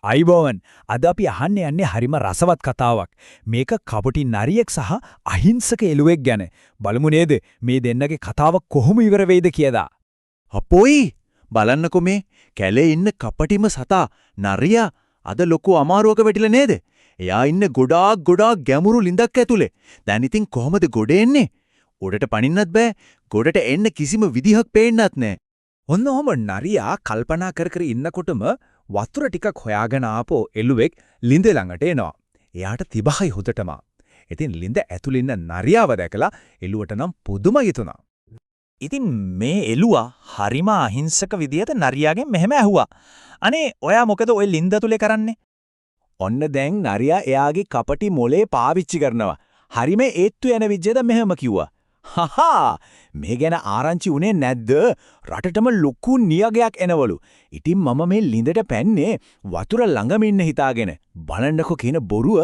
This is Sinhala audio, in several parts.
අයිබෝවන් අද අපි අහන්න යන්නේ හරිම රසවත් කතාවක්. මේක කපටි නරියෙක් සහ අහිංසක එළුවෙක් ගැන. බලමු නේද මේ දෙන්නගේ කතාව කොහොම ඉවර වෙයිද කියලා. අපොයි බලන්නකෝ මේ කැලේ ඉන්න කපටිම සතා නරියා අද ලොකු අමාරුවක වැටිලා නේද? එයා ඉන්න ගොඩාක් ගැඹුරු ලිඳක් ඇතුලේ. දැන් ඉතින් කොහමද ගොඩ එන්නේ? උඩට පනින්නත් බෑ. ගොඩට එන්න කිසිම විදිහක් පේන්නත් නෑ. ඔන්න ඔහම නරියා කල්පනා කර කර ඉන්නකොටම වතුර ටිකක් හොයාගෙන ආපෝ එළුවෙක් ලිඳ ළඟට එනවා. එයාට තිබහයි හොදටම. ඉතින් ලිඳ ඇතුළේ ඉන්න නරියාව දැකලා එළුවට නම් පුදුම හිතුණා. ඉතින් මේ එළුවා හරිම අහිංසක විදියට නරියාගෙන් මෙහෙම ඇහුවා. අනේ ඔයා මොකද ওই ලින්ද තුලේ කරන්නේ? ඔන්න දැන් නරියා එයාගේ කපටි මොලේ පාවිච්චි කරනවා. හරිම ඒත්තු යන විදියට මෙහෙම කිව්වා. හහා මේ ගැන ආරංචි උනේ නැද්ද? රටටම ලොකු නියගයක් එනවලු. ඉතින් මම මේ ලිඳට පැන්නේ වතුර ළඟම ඉන්න හිතාගෙන. බලන්නකෝ කියන බොරුව.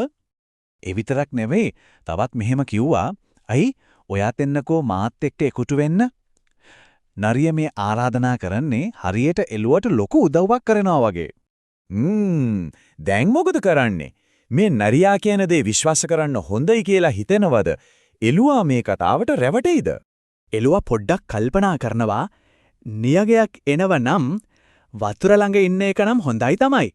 ඒ විතරක් නෙවෙයි තවත් මෙහෙම කිව්වා. අයි ඔයාත් එන්නකෝ මාත් එක්ක එකතු වෙන්න. නරිය මේ ආරාධනා කරන්නේ හරියට එළුවට ලොකු උදව්වක් කරනවා වගේ. දැන් මොකද කරන්නේ? මේ නරියා කියන දේ විශ්වාස කරන්න හොඳයි කියලා හිතෙනවද? එළුවා මේ කතාවට රැවටෙයිද? එළුවා පොඩ්ඩක් කල්පනා කරනවා. නියගයක් එනවනම් වතුර ළඟ ඉන්න එක නම් හොඳයි තමයි.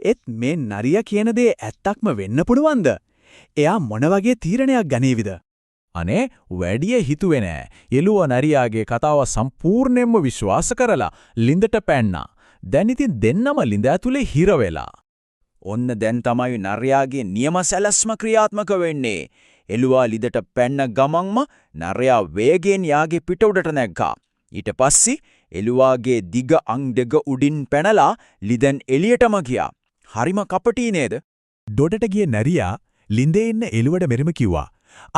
ඒත් මේ නරියා කියන දේ ඇත්තක්ම වෙන්න පුළුවන්ද? එයා මොන වගේ තීරණයක් ගනීවිද? අනේ වැඩිය හිතුවේ නෑ. එළුවා නරියාගේ කතාව සම්පූර්ණයෙන්ම විශ්වාස කරලා ලිඳට පැන්නා. දැන් ඉතින් දෙන්නම ලිඳ ඇතුලේ හිර වෙලා. ඔන්න දැන් තමයි නරියාගේ නියම සැලැස්ම ක්‍රියාත්මක වෙන්නේ. එළුවා ලිඳට පැන්න ගමන්ම නරියා වේගයෙන් යාගේ පිට උඩට නැග්ගා. ඊට පස්සේ එළුවාගේ දිග අං දෙක උඩින් පැනලා ලිඳෙන් එළියටම ගියා. හරිම කපටි නේද? ඩොඩට ගිය නරියා ලිඳේ ඉන්න එළුවට මෙරිම කිව්වා.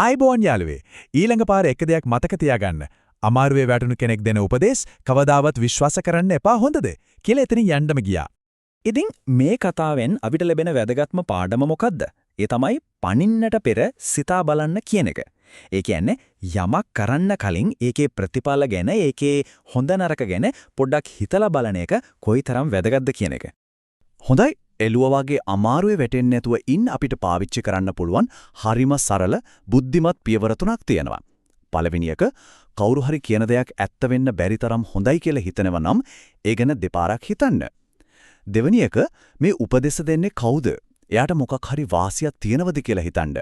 ආයිබෝන් යාළුවේ. ඊළඟ පාර එක දෙයක් මතක තියාගන්න. අමාරුවේ වැටුණු කෙනෙක් දෙන උපදේශ කවදාවත් විශ්වාස කරන්න එපා හොඳද? කියලා එතනින් යන්නම ගියා. ඉතින් මේ කතාවෙන් අපිට ලැබෙන වැදගත්ම පාඩම මොකද්ද? ඒ තමයි පණින්නට පෙර සිතා බලන්න කියන එක. ඒ කියන්නේ යමක් කරන්න කලින් ඒකේ ප්‍රතිඵල ගැන ඒකේ හොඳ නරක ගැන පොඩ්ඩක් හිතලා බලන එක කොයිතරම් වැදගත්ද කියන එක. හොඳයි එළුවා වගේ අමාරුවේ වැටෙන්නේ නැතුව ඉන්න අපිට පාවිච්චි කරන්න පුළුවන් හරිම සරල බුද්ධිමත් පියවර තුනක් තියෙනවා. පළවෙනි එක කවුරු හරි කියන දෙයක් ඇත්ත වෙන්න බැරි තරම් හොඳයි කියලා හිතනවා නම් ඒ ගැන දෙපාරක් හිතන්න. දෙවෙනි එක මේ උපදෙස් දෙන්නේ කවුද? එයාට මොකක් හරි වාසියක් තියෙනවද කියලා හිතන්න.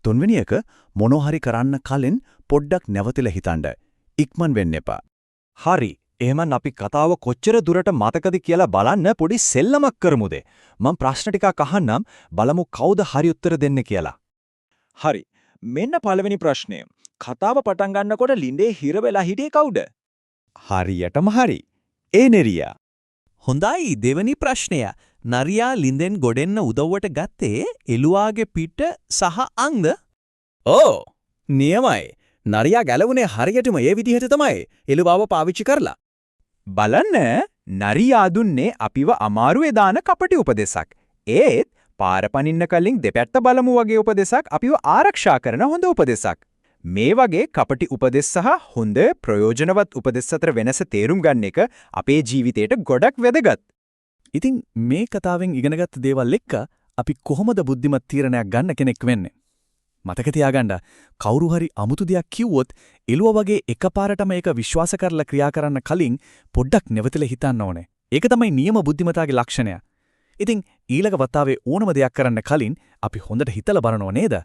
තුන්වෙනි එක මොනවා හරි කරන්න කලින් පොඩ්ඩක් නැවතිලා හිතන්න. ඉක්මන් වෙන්න එපා. හරි. එහෙනම් අපි කතාව කොච්චර දුරට මතකද කියලා බලන්න පොඩි සෙල්ලමක් කරමුද? මම ප්‍රශ්න ටිකක් අහන්නම් බලමු කවුද හරි උත්තර දෙන්නේ කියලා. හරි. මෙන්න පළවෙනි ප්‍රශ්නය. කතාව පටන් ගන්නකොට ලින්දේ හිර වෙලා හිටියේ කවුද? හරියටම හරි. ඒ නෙරියා. හොඳයි දෙවනි ප්‍රශ්නය. නරියා ලින්දෙන් ගොඩෙන්න උදව්වට ගත්තේ එළුවාගේ පිට සහ අංගද? ඕ නියමයි. නරියා ගැලවුනේ හරියටම ඒ විදිහට තමයි. එළුවාව පාවිච්චි කරලා. බලන්න නරියා දුන්නේ අපිව අමාරුවේ දාන කපටි උපදේශක්. ඒත් පාර පනින්න කලින් දෙපැත්ත බලමු වගේ උපදේශක් අපිව ආරක්ෂා කරන හොඳ උපදේශක්. මේ වගේ කපටි උපදෙස් සහ හොඳ ප්‍රයෝජනවත් උපදෙස් අතර වෙනස තේරුම් ගන්න එක අපේ ජීවිතේට ගොඩක් වැදගත්. ඉතින් මේ කතාවෙන් ඉගෙනගත් දේවල් එක්ක අපි කොහොමද බුද්ධිමත් තීරණයක් ගන්න කෙනෙක් වෙන්නේ? මතක තියාගන්න කවුරු හරි අමුතු දෙයක් කිව්වොත් එළුවා වගේ එකපාරටම ඒක විශ්වාස කරලා ක්‍රියා කරන්න කලින් පොඩ්ඩක් නැවතලා හිතන්න ඕනේ. ඒක තමයි නියම බුද්ධිමතාගේ ලක්ෂණය. ඉතින් ඊළඟ වතාවේ ඕනම දෙයක් කරන්න කලින් අපි හොඳට හිතලා බලනව නේද?